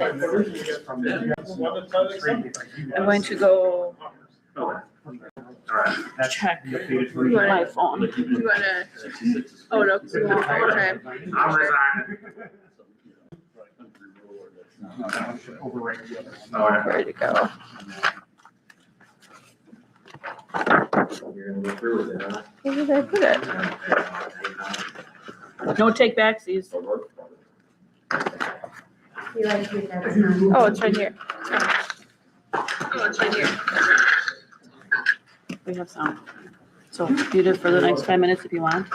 I'm going to go Alright. check You my phone. wanna, oh no, because we won't one more time. I'm resigning. Alright. Ready to go. You're gonna go through with it, huh? Where did I put it? No take backsies. You like to do that? Oh, it's right here. Oh, it's right here. We have some. So mute it for the next 5 minutes if you want.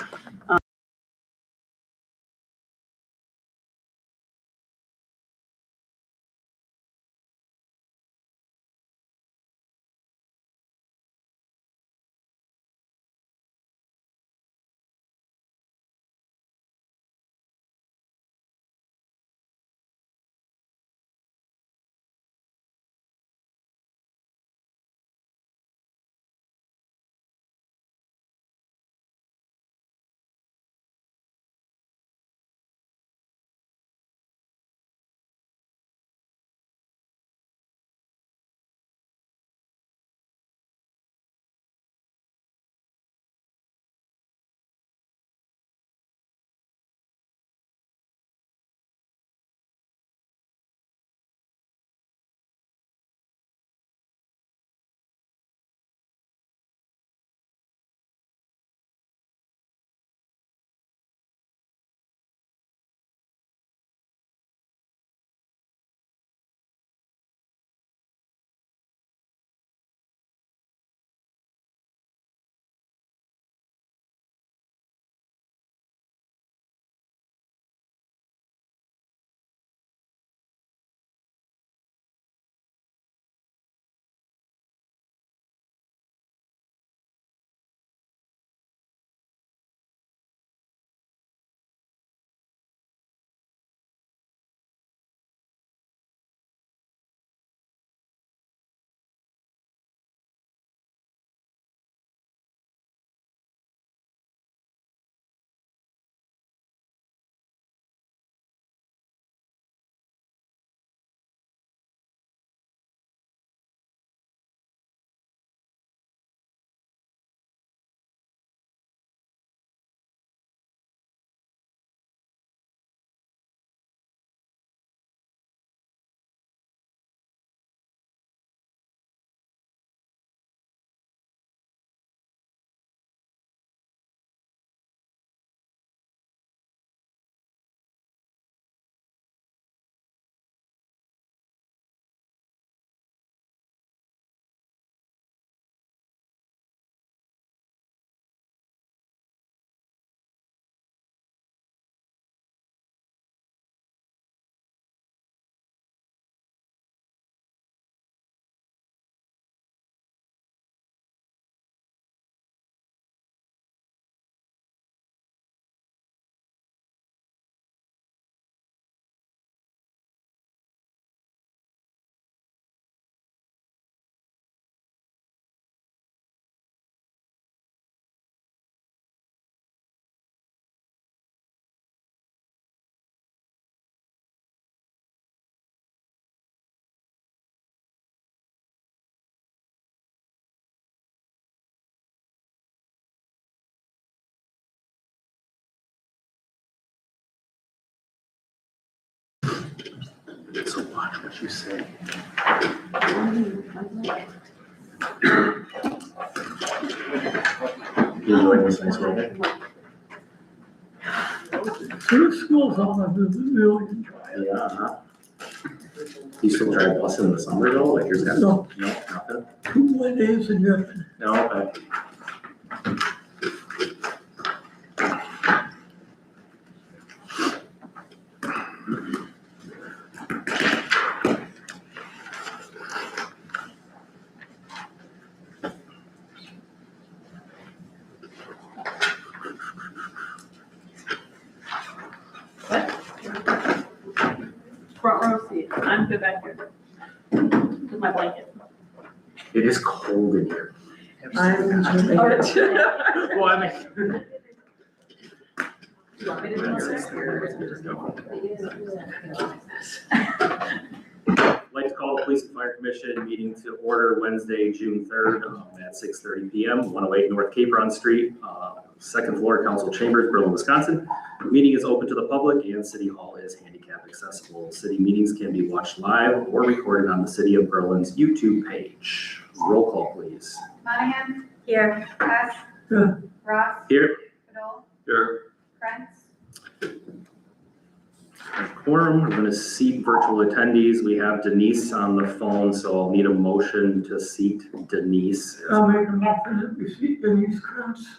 So watch what you say. You enjoying this nice weather? Two schools on a million. Yeah. huh? You still drive bus in the summer though, like yours got? No. No, nothing? 2 more days and nothing. No, okay. Front row seat. I'm good back here. With my blanket. It is cold in here. I'm Well, I mean. You want me to do this? Fire Commission meeting to order Wednesday, June 3rd at 6:30 PM, 108 North Cape Run Street, second floor, council chambers, Berlin, Wisconsin. The meeting is open to the public and City Hall is handicap accessible. City meetings can be watched live or recorded on the City of Berlin's YouTube page. Roll call, please. Monahan? Here. Hess? Yeah. Ross? Here. Goodall? Here. Prince? Quorum, we're going to seat virtual attendees. We have Denise on the phone, so I'll need a motion to seat Denise. I'll make a motion that we seat Denise Kranz.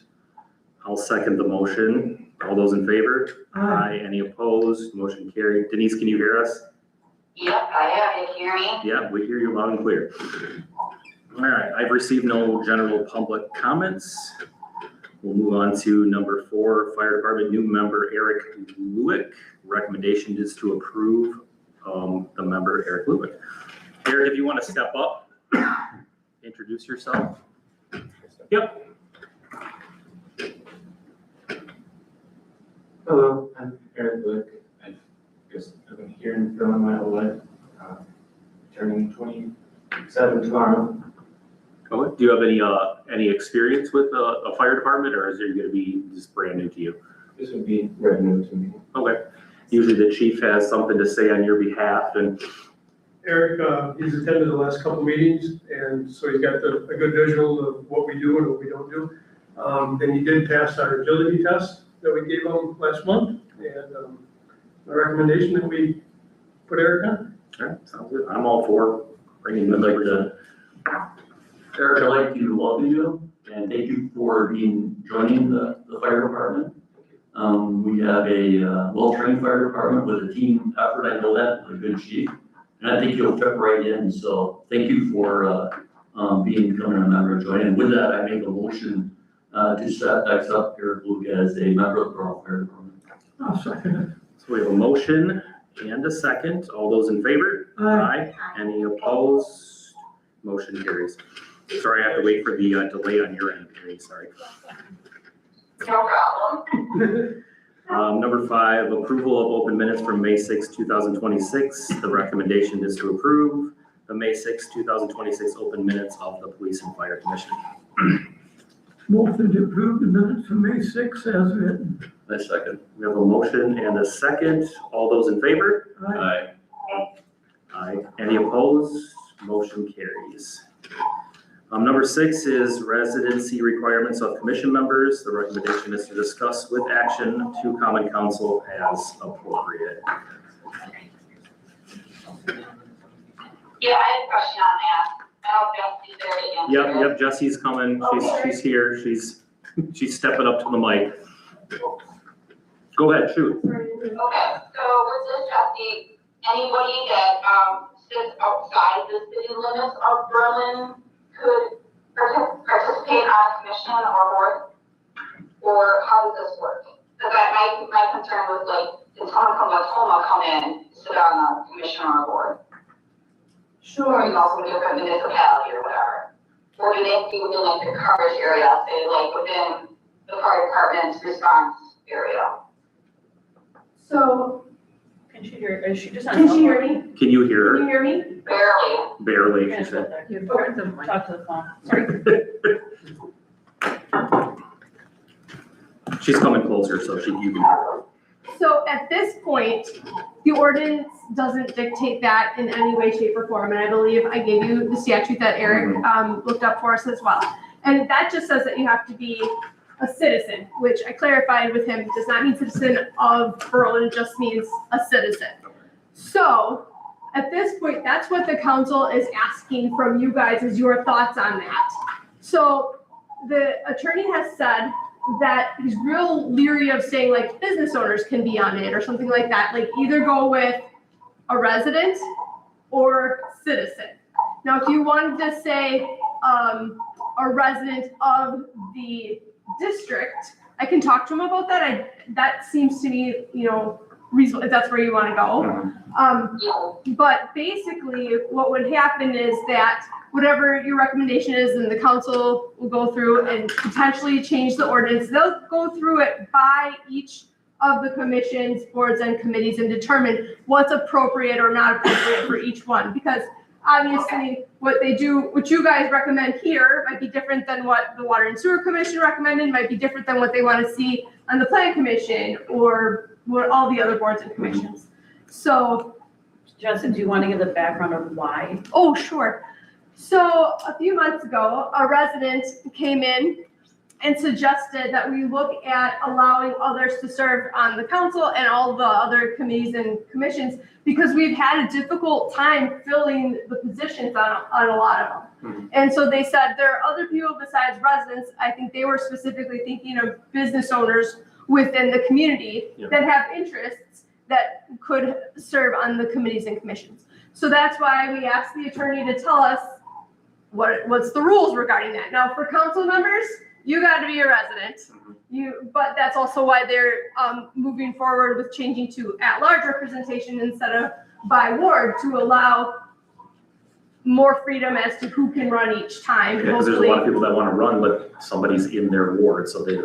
I'll second the motion. All those in favor? Aye. Any opposed? Motion carried. Denise, can you hear us? Yep, I have you. Can you hear me? Yeah, we hear you loud and clear. All right, I've received no general public comments. We'll move on to number 4, Fire Department new member Eric Lewick. Recommendation is to approve the member Eric Lewick. Eric, if you want to step up, introduce yourself. Yep. Hello, I'm Eric Lewick. I've been here in Berlin my whole life, turning 27 tomorrow. Oh, do you have any experience with a fire department, or is it going to be just brand new to you? This would be brand new to me. Okay. Usually the chief has something to say on your behalf, and Eric, he's attended the last couple meetings, and so he's got a good visual of what we do and what we don't do. Then he did pass our agility test that we gave him last month, and the recommendation that we put Eric on. all right, sounds good. I'm all for bringing the members in. Eric, I'd like to welcome you and thank you for joining the fire department. We have a well-trained fire department with a team effort, I know that, with a good chief. And I think you'll fit right in, so thank you for becoming a member and joining. With that, I make a motion to set next up Eric Luke as a member of the Berlin Fire Department. I'll second it. So we have a motion and a second. All those in favor? Aye. Any opposed? Motion carries. Sorry, I have to wait for the delay on your end, Carrie, sorry. No problem. Number 5, approval of open minutes from May 6, 2026. The recommendation is to approve the May 6, 2026 open minutes of the Police and Fire Commission. Motion to approve the minutes from May 6th as written. I second. We have a motion and a second. All those in favor? Aye. Aye. Any opposed? Motion carries. Number 6 is residency requirements of commission members. The recommendation is to discuss with action to common council as appropriate. Yeah, I had a question on that. I don't know if there to answer. Yep, Jesse's coming. She's here. She's stepping up to the mic. Go ahead, shoot. Okay, so with this, Jesse, anybody that sits outside the city limits of Berlin could participate on a commission or board? Or how does this work? Because my concern was like, can someone from Tacoma come in, sit on a commission or a board? Or you know, from a different municipality or whatever? Or do they have to be within like the coverage area, say like within the fire department's response area? So, can she hear, is she just on? Can she hear me? Can you hear Can you her? hear me? Barely. Barely, Yeah, she said. talk to the phone. Sorry. She's coming closer, so you can hear her. So at this point, the ordinance doesn't dictate that in any way, shape, or form, and I believe I gave you the statute that Eric looked up for us as well. And that just says that you have to be a citizen, which I clarified with him, does not mean citizen of Berlin, it just means a citizen. So at this point, that's what the council is asking from you guys, is your thoughts on that. So the attorney has said that he's real leery of saying like business owners can be on it or something like that. Like either go with a resident or citizen. Now, if you wanted to say a resident of the district, I can talk to him about that. That seems to me, reasonable if that's where you want to go. But basically, what would happen is that whatever your recommendation is, and the council will go through and potentially change the ordinance. They'll go through it by each of the commissions, boards, and committees and determine what's appropriate or not appropriate for each one. Because obviously, what they do, what you guys recommend here might be different than what the Water and Sewer Commission recommended, might be different than what they want to see on the Plan Commission or what all the other boards and commissions. So, Justin, do you want to give the background of why? oh, sure. So a few months ago, a resident came in and suggested that we look at allowing others to serve on the council and all the other committees and commissions because we've had a difficult time filling the positions on a lot of them. And so they said there are other people besides residents. I think they were specifically thinking of business owners within the community that have interests that could serve on the committees and commissions. So that's why we asked the attorney to tell us what's the rules regarding that. Now, for council members, you got to be a resident. But that's also why they're moving forward with changing to at-large representation instead of by ward to allow more freedom as to who can run each time. Because there's a lot of people that want to run, but somebody's in their ward, so they.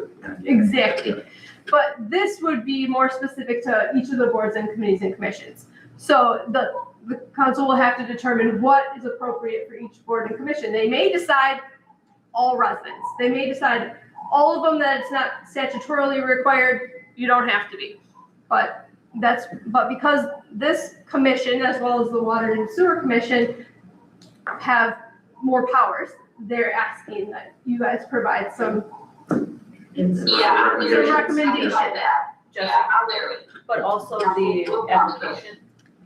Exactly. But this would be more specific to each of the boards and committees and commissions. So the council will have to determine what is appropriate for each board and commission. They may decide all residents. They may decide all of them that it's not statutorily required, you don't have to be. But because this commission, as well as the Water and Sewer Commission, have more powers, they're asking that you guys provide some Yeah, I'm leery. recommendation. About that. Yeah, I'm leery. But also the application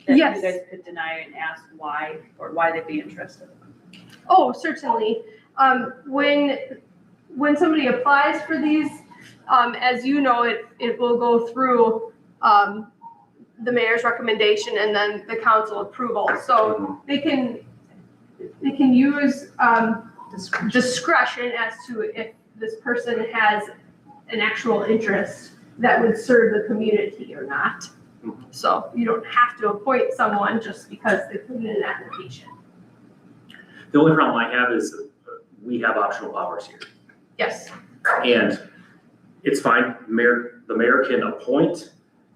that you Yes. guys could deny and ask why, or why they'd be interested. Oh, certainly. When somebody applies for these, as you know, it will go through the mayor's recommendation and then the council approval. So they can use discretion as to if this person has an actual interest that would serve the community or not. So you don't have to appoint someone just because they put in an application. The only problem I have is we have optional powers here. Yes. And it's fine, the mayor can appoint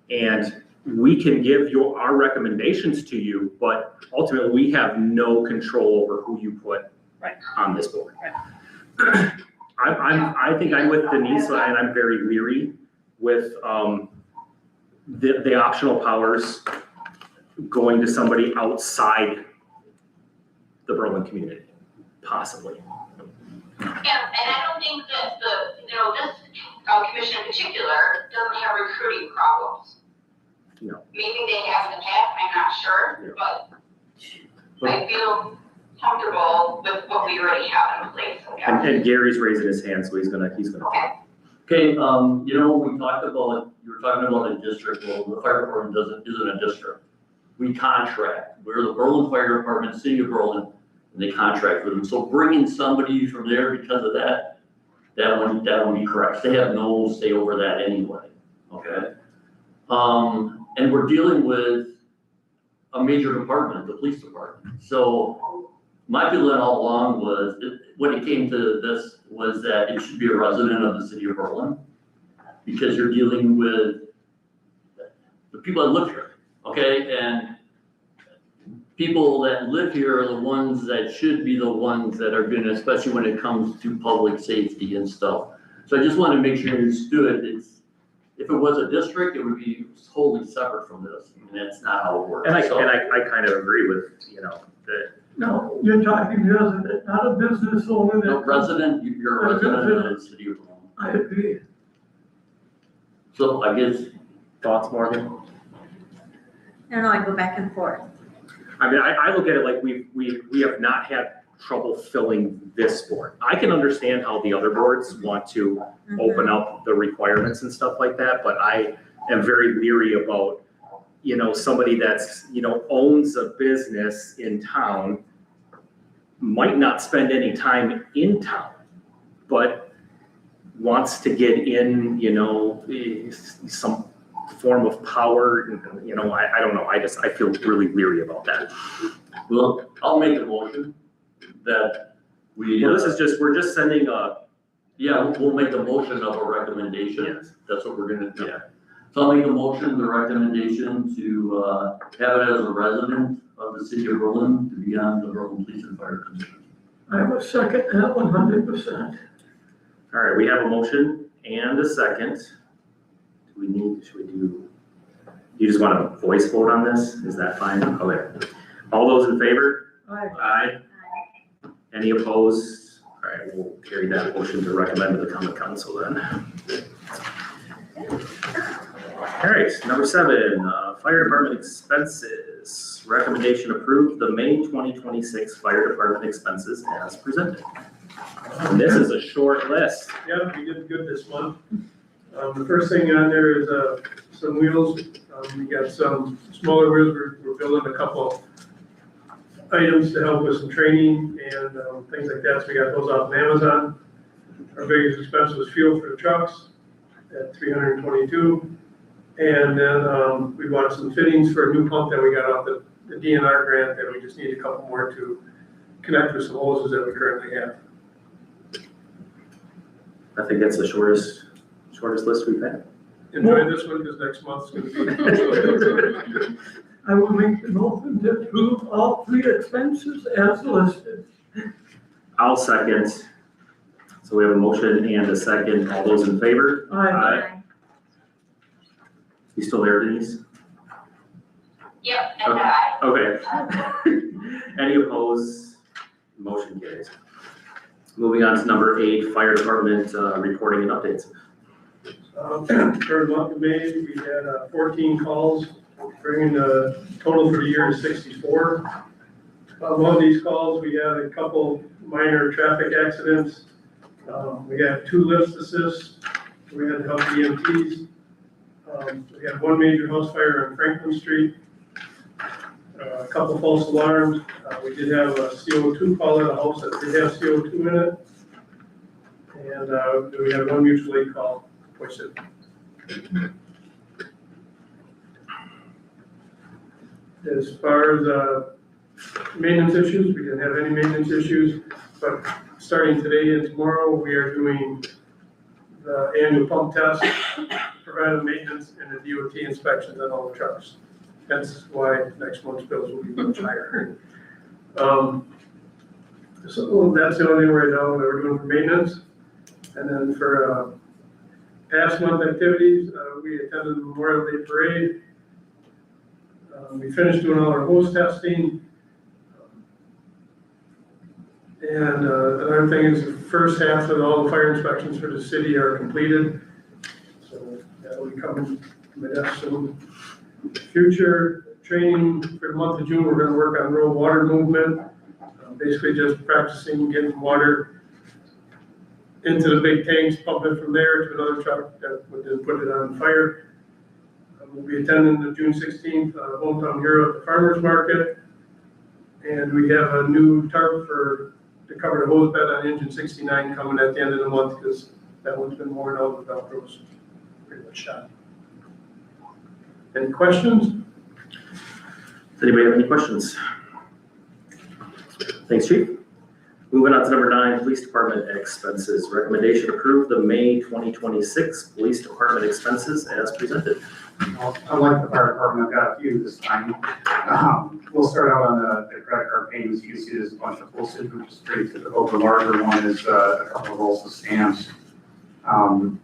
and we can give our recommendations to you, but ultimately we have no control over who you put on this board. I think I'm with Denise and I'm very leery with the optional powers going to somebody outside the Berlin community, possibly. Yeah, and I don't think that this commission in particular doesn't have recruiting problems. No. Maybe they have in the past, I'm not sure, but I feel comfortable with what we already have in place. And Gary's raising his hand, so he's gonna. Okay. Okay, we talked about, you were talking about a district, well, the fire department isn't a district. We contract, we're the Berlin Fire Department, City of Berlin, and they contract with them. So bringing somebody from there because of that wouldn't be correct. They have no say over that anyway, okay? And we're dealing with a major department, the police department. So my feeling all along was, when it came to this, was that it should be a resident of the City of Berlin, because you're dealing with the people that live here, okay? And people that live here are the ones that should be the ones that are gonna, especially when it comes to public safety and stuff. So I just want to make sure you understood, if it was a district, it would be totally separate from this, and that's not how it works. And I So- kind of agree with, that. No, you're talking resident, not a business owner. No, resident, you're a resident of the City of Berlin. I agree. So I guess, Thoughts, Morgan? I don't know, I go back and forth. I mean, I look at it like we have not had trouble filling this board. I can understand how the other boards want to open up the requirements and stuff like that, but I am very leery about, somebody that's, owns a business in town, might not spend any time in town, but wants to get in, some form of power, I don't know, I feel really leery about that. well, I'll make a motion that we. Well, we're just sending a. Yeah, we'll make a motion of a recommendation. Yes. That's what we're gonna do. Yeah. So I'll make a motion, the recommendation to have it as a resident of the city of Berlin to be on the Berlin Police and Fire Commission. I will second that 100%. All right, we have a motion and a second. Should we do, you just want a voice vote on this? Is that fine? Okay. All those in favor? Aye. Aye. Any opposed? All right, we'll carry that motion to recommend to the common council then. All right, number 7, fire department expenses. Recommendation approved the May 2026 fire department expenses as presented. And this is a short list. Yeah, we did good this month. The first thing on there is, some wheels. We got some smaller wheels. We're building a couple items to help with some training and, things like that. So we got those off of Amazon. Our biggest expense was fuel for the trucks at $322. And then, we bought some fittings for a new pump that we got off the DNR grant that we just need a couple more to connect with some hoses that we currently have. I think that's the shortest list we've had. Enjoy this one because next month's gonna be. I will make the motion to approve all 3 expenses as listed. I'll second. So we have a motion and a second. All those in favor? Aye. You still there, Denise? Yep, and I. Okay. Any opposed? Motion carries. Moving on to number 8, fire department reporting and updates. For the month of May, we had 14 calls, bringing the total for the year to 64. Among these calls, we had a couple minor traffic accidents. We had 2 lift assists. We had to help EMTs. We had 1 major house fire on Franklin Street. A couple false alarms. We did have a CO2 call at a house that did have CO2 in it. And we had 1 mutual aid call, which it. As far as maintenance issues, we didn't have any maintenance issues, but starting today and tomorrow, we are doing the annual pump test, preventive maintenance, and the DOT inspections on all the trucks. That's why next month's bills will be much higher. So that's the only thing right now that we're doing for maintenance. And then for past month activities, we attended the Memorial Day Parade. We finished doing all our hose testing. And another thing is the first half of all the fire inspections for the city are completed. So that will be coming to my desk soon. Future training for the month of June, we're going to work on rural water movement. Basically just practicing getting water into the big tanks, pump it from there to another truck that would then put it on fire. We'll be attending the June 16th Hometown Hero at the Farmers Market. And we have a new tarp to cover the hose bed on engine 69 coming at the end of the month because that one's been worn out with Velcro's pretty much shot. Any questions? Does anybody have any questions? Thanks, Chief. Moving on to number 9, police department expenses. Recommendation approved the May 2026 police department expenses as presented. Well, unlike the fire department, I've got a few this time. We'll start out on the credit card payments. You can see there's a bunch of postage, which is pretty typical. The larger one is a couple of rolls of stamps.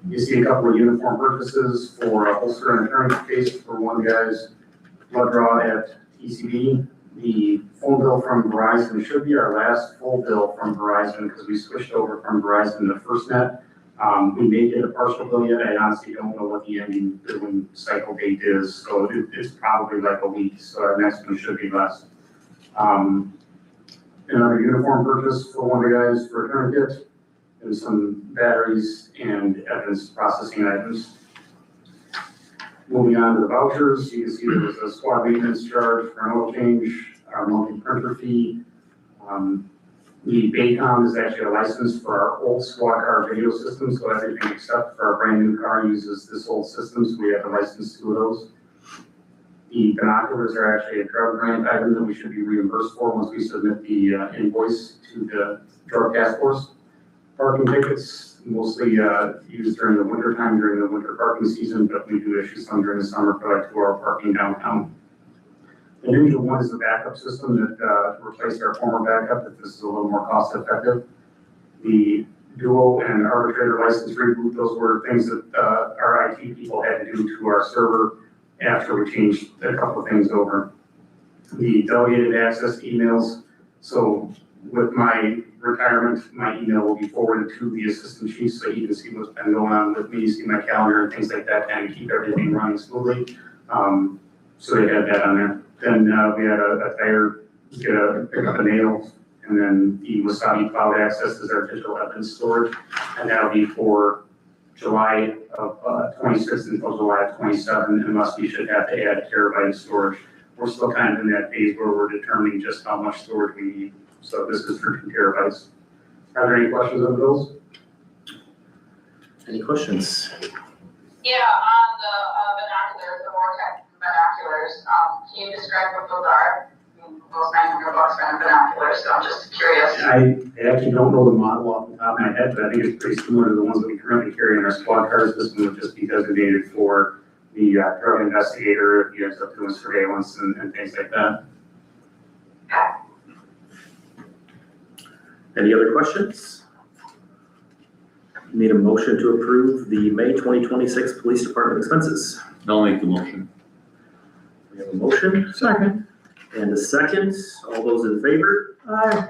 You see a couple of uniform purchases for a holster and a tourniquet case for one guy's blood draw at TCB. The phone bill from Verizon should be our last full bill from Verizon because we switched over from Verizon to FirstNet. We may get a partial bill yet. I honestly don't know what the ending billing cycle date is, so it's probably like a week. So our next one should be less. Another uniform purchase for one of the guys for a tourniquet and some batteries and evidence processing items. Moving on to the vouchers, you can see there was a squad maintenance charge for an oil change, our monthly printer fee. The Baycom is actually a license for our old squad car video system, so everything except for our brand new car uses this old system, so we have a license to those. The binoculars are actually a drug grant item that we should be reimbursed for once we submit the invoice to the drug task force. Parking tickets, mostly used during the winter time, during the winter parking season, but we do issue some during the summer for like 2-hour parking downtown. The Ninja One is a backup system that replaced our former backup, that this is a little more cost effective. The Duo and Arbitrator license reboot, those were things that our IT people had to do to our server after we changed a couple of things over. The delegated access emails, so with my retirement, my email will be forwarded to the assistant chief so he can see what's been going on with me, see my calendar and things like that, and keep everything running smoothly. So they had that on there. Then we had a tire, pick up a nail, and then the Wasabi Cloud Access is our digital evidence storage, and that'll be for July of 26 until July of 27, unless we should have to add a terabyte of storage. We're still kind of in that phase where we're determining just how much storage we need. So this is for 2 terabytes. Are there any questions on those? Any questions? Yeah, on the binoculars, the Vortex binoculars, can you describe what those are? I mean, those $900 for binoculars, so I'm just curious. I actually don't know the model off the top of my head, but I think it's pretty similar to the ones that we currently carry in our squad cars. This one would just be designated for the drug investigator if he ends up doing surveillance and things like that. Any other questions? Need a motion to approve the May 2026 Police Department expenses. I'll make the motion. We have a motion Second. and a second. All those in favor? Aye.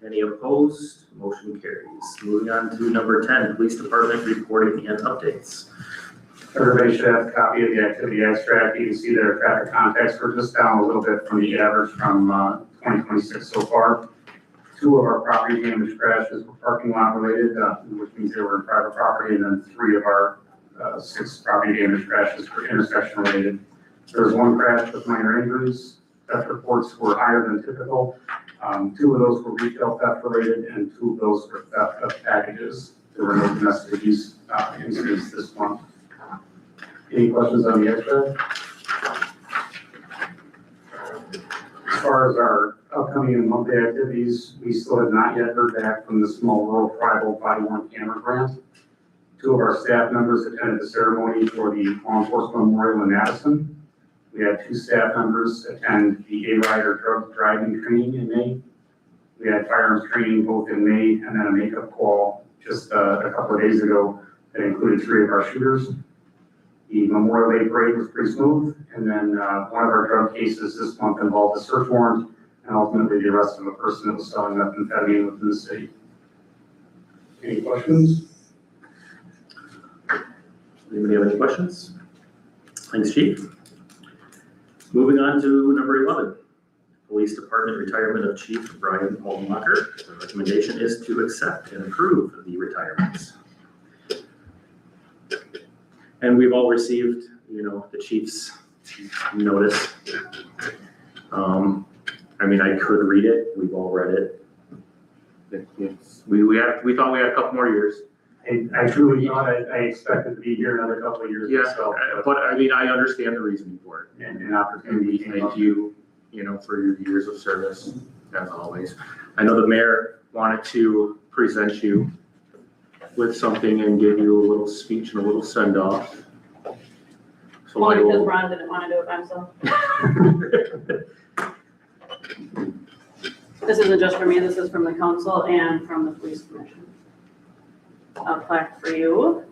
Any opposed? Motion carries. Moving on to number 10, Police Department reporting and updates. Everybody should have a copy of the activity abstract. You can see their traffic contacts were just down a little bit from the average from 2026 so far. 2 of our property damage crashes were parking lot related, which means they were in private property, and then 3 of our 6 property damage crashes were intersection related. There was 1 crash with minor injuries. Theft reports were higher than typical. 2 of those were retail theft related, and 2 of those were theft of packages. There were no domestic use incidents this month. Any questions on the extract? As far as our upcoming and monthly activities, we still have not yet heard back from the small rural tribal body-worn camera grant. 2 of our staff members attended the ceremony for the law enforcement memorial in Madison. We had 2 staff members attend the A-Ride or drug driving training in May. We had firearms training both in May and then a makeup call just a couple of days ago that included 3 of our shooters. The Memorial Day parade was pretty smooth, and then one of our drug cases this month involved a search warrant and ultimately the arrest of a person that was selling methamphetamine within the city. Any questions? Anybody have any questions? Thanks, Chief. Moving on to number 11, Police Department retirement of Chief Brian Almacher. The recommendation is to accept and approve the retirements. And we've all received, the chief's notice. I mean, I could read it. We've all read it. We thought we had a couple more years. I truly thought I expected to be here another couple of years Yeah, myself. but I mean, I understand the reasoning for it. And an opportunity came up. Thank you, for your years of service, as always. I know the mayor wanted to present you with something and give you a little speech and a little send-off. So I Only because will. Ron didn't want to do it by himself. This isn't just for me, this is from the council and from the police commission. A plaque for you.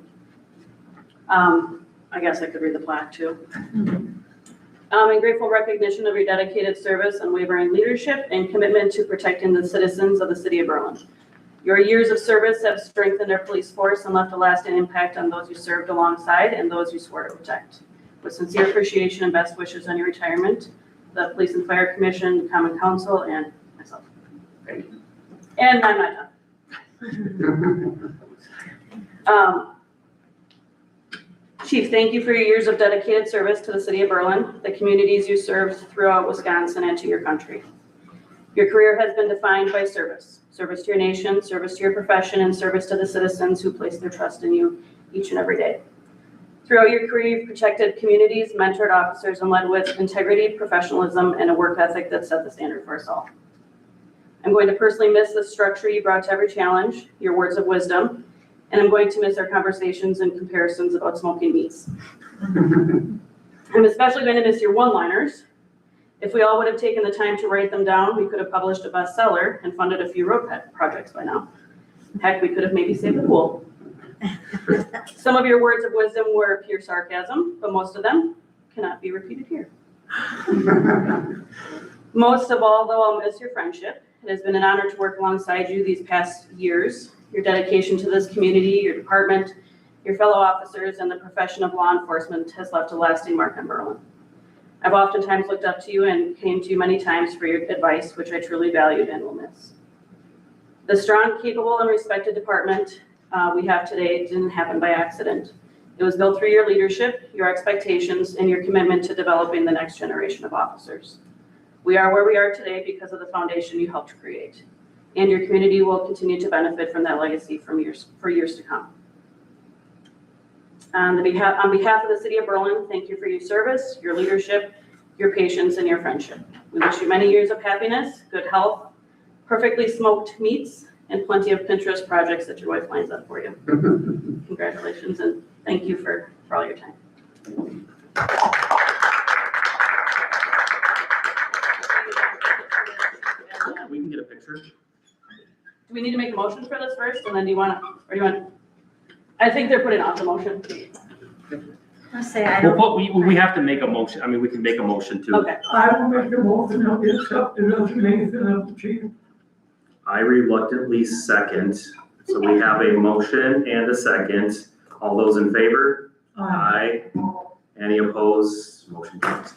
I guess I could read the plaque too. In grateful recognition of your dedicated service, unwavering leadership, and commitment to protecting the citizens of the city of Berlin. Your years of service have strengthened our police force and left a lasting impact on those you served alongside and those you swore to protect. With sincere appreciation and best wishes on your retirement, the Police and Fire Commission, Common Council, and myself. Thank you. And I'm not done. Chief, thank you for your years of dedicated service to the city of Berlin, the communities you served throughout Wisconsin, and to your country. Your career has been defined by service. Service to your nation, service to your profession, and service to the citizens who place their trust in you each and every day. Throughout your career, you've protected communities, mentored officers, and led with integrity, professionalism, and a work ethic that set the standard for us all. I'm going to personally miss the structure you brought to every challenge, your words of wisdom, and I'm going to miss our conversations and comparisons about smoking meats. I'm especially going to miss your one-liners, If we all would have taken the time to write them down, we could have published a bestseller and funded a few road projects by now. Heck, we could have maybe saved the pool. Some of your words of wisdom were pure sarcasm, but most of them cannot be repeated here. Most of all, though, I'll miss your friendship. It has been an honor to work alongside you these past years. Your dedication to this community, your department, your fellow officers, and the profession of law enforcement has left a lasting mark on Berlin. I've oftentimes looked up to you and came to you many times for your advice, which I truly valued and will miss. The strong, capable, and respected department we have today didn't happen by accident. It was built through your leadership, your expectations, and your commitment to developing the next generation of officers. We are where we are today because of the foundation you helped create, and your community will continue to benefit from that legacy for years to come. On behalf of the City of Berlin, thank you for your service, your leadership, your patience, and your friendship. We wish you many years of happiness, good health, perfectly smoked meats, and plenty of Pinterest projects that your wife lines up for you. Congratulations, and thank you for all your time. We can get a picture. Do we need to make a motion for this first, and then do you want to, I think they're putting off the motion. I'll say I don't. Well, we have to make a motion. I mean, we can make a motion too. Okay, I will make the motion that we accept the resignation of the chief. I reluctantly second. So we have a motion and a second. All those in favor? Aye. Any opposed? Motion passed.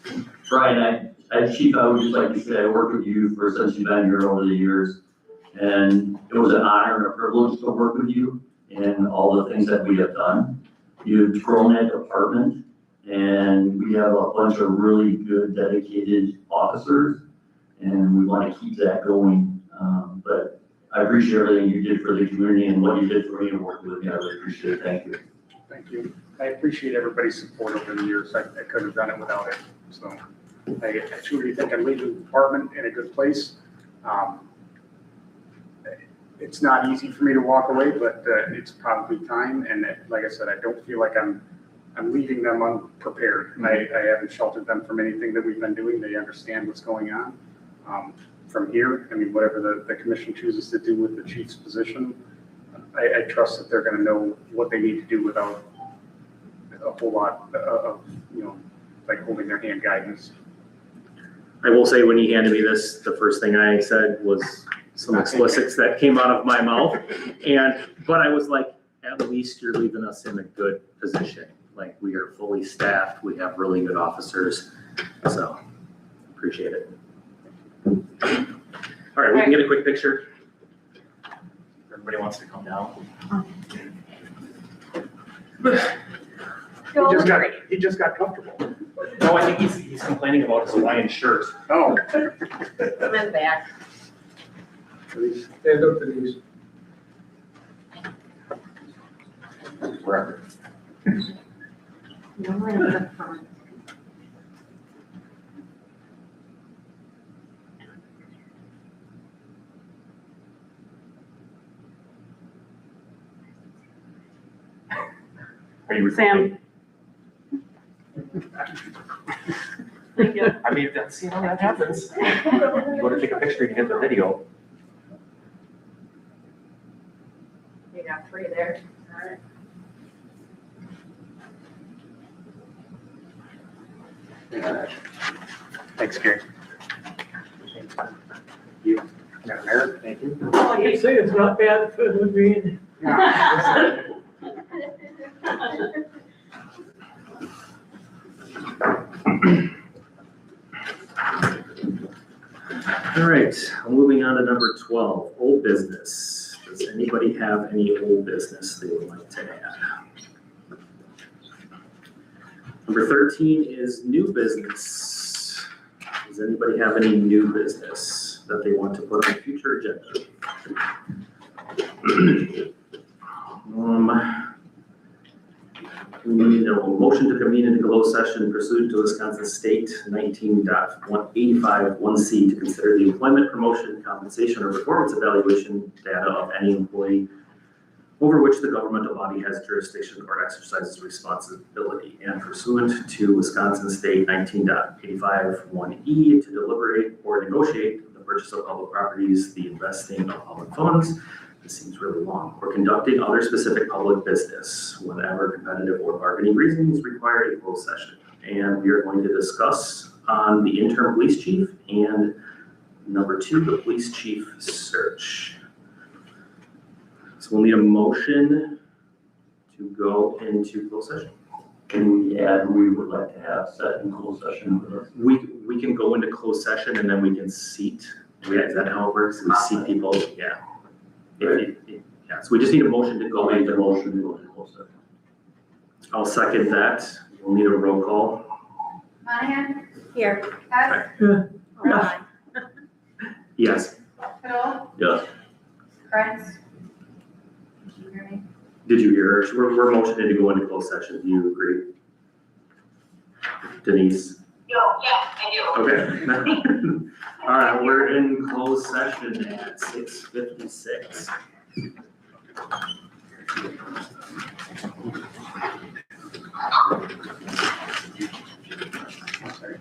Brian, Chief, I would just like to say I worked with you since you've been here over the years. And it was an honor and a privilege to work with you and all the things that we have done. You've grown that department, and we have a bunch of really good, dedicated officers, and we want to keep that going. But I appreciate everything you did for the community and what you did for me and working with me. I really appreciate it. Thank you. Thank you. I appreciate everybody's support over the years. I couldn't have done it without it. So I truly think I'm leaving the department in a good place. It's not easy for me to walk away, but it's probably time. And like I said, I don't feel like I'm leaving them unprepared. I haven't sheltered them from anything that we've been doing. They understand what's going on. From here, I mean, whatever the commission chooses to do with the chief's position, I trust that they're going to know what they need to do without a whole lot of, like holding their hand guidance. I will say when he handed me this, the first thing I said was some explicits that came out of my mouth. But I was like, at least you're leaving us in a good position. Like, we are fully staffed. We have really good officers. So appreciate it. All right, we can get a quick picture. Everybody wants to come down. He just got comfortable. No, I think he's complaining about his Hawaiian shirt. Oh. I'm in the back. Stand up, Denise. Wherever. No, we're in the front. Are you Sam. Thank you. I mean, that's, that happens. You go to take a picture, you get the video. You got 3 there. All right. Thanks, Gary. You, Madam Mayor, thank you. I can say it's not bad for the being. All right, moving on to number 12, old business. Does anybody have any old business they would like to add? Number 13 is new business. Does anybody have any new business that they want to put on the future agenda? We need a motion to convene into closed session pursuant to Wisconsin State 19.185(1)C to consider the employment, promotion, compensation, or performance evaluation data of any employee over which the governmental body has jurisdiction or exercises responsibility, and pursuant to Wisconsin State 19.85(1)(e) to deliberate or negotiate the purchase of public properties, the investing of public funds, this seems really long, or conducting other specific public business whenever competitive or bargaining reasons require a closed session. And we are going to discuss on the interim police chief and number 2, the police chief search. So we'll need a motion to go into closed session. Can we add who we would like to have set in closed session with us? We can go into closed session and then we can seat. Is that how it works? We seat people, yeah. Yeah, so we just need a motion to I'll go make into. the motion to go into closed session. I'll second that. We'll need a roll call. Monahan? Here. Hess? Yes. Yes. Bill? Yes. Prince? Did you hear me? Did you hear her? We're motioning to go into closed session. Do you agree? Denise? Yes, I do. Okay. All right, we're in closed session at 6:56. Sorry.